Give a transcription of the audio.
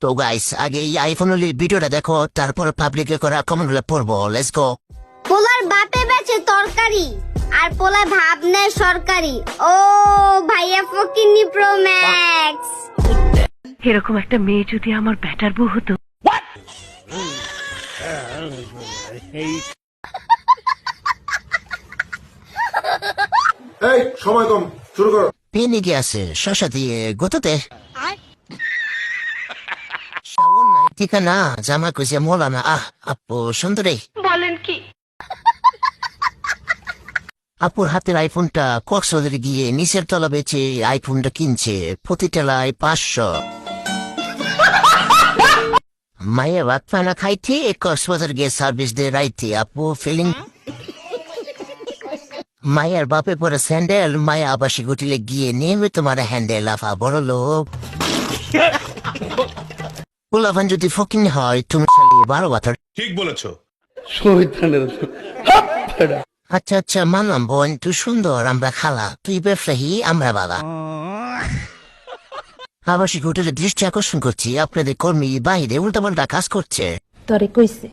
তো গাইস আগে এই আইফোনের ভিডিওটা দেখো, তারপর পাবলিকে করা কমেন্টগুলো পড়বো। Let's go. পোলার বাপে বেচে তরকারি আর পোলা ভাব নেয় সরকারি। ও ভাইয়া ফকিন্নি প্রো ম্যাক্স। এরকম একটা মেয়ে যদি আমার ব্যাটার বউ হতো। এই সময় কম, শুরু করো। পেনে গিয়েছে শশা দিয়ে গোতাতে। শাওন নাই ঠিকানা, জামা কুচিয়া মোলানা। আপু সুন্দরী। বলেন কি? আপুর হাতের আইফোনটা কক্সবাজারে গিয়ে নিচের তলা বেচে আইফোনটা কিনছে, প্রতিটালায় 500। মায়ের ভাত পানা খাইতে কক্সবাজার গিয়ে সার্ভিস দিয়ে রাইতে। আপু ফিলিং। মায়ের বাপে পরে স্যান্ডেল, মায়া আবাসিক হোটেলে গিয়ে নেমে তোমার হ্যান্ডেল। আফা বড় লোক। পোলাভান যদি ফকিং হয় তুমি চালিয়ে 12 বছর। ঠিক বলেছো। আচ্ছা আচ্ছা মানলাম বোন, তুই সুন্দর, আমরা খালা, তুই ব্যবসায়ী, আমরা বাবা। আবাসিক হোটেলে দৃষ্টি আকর্ষণ করছি, আপনাদের কর্মী বাইরে উল্টাপাল্টা কাজ করছে। তরে কইছে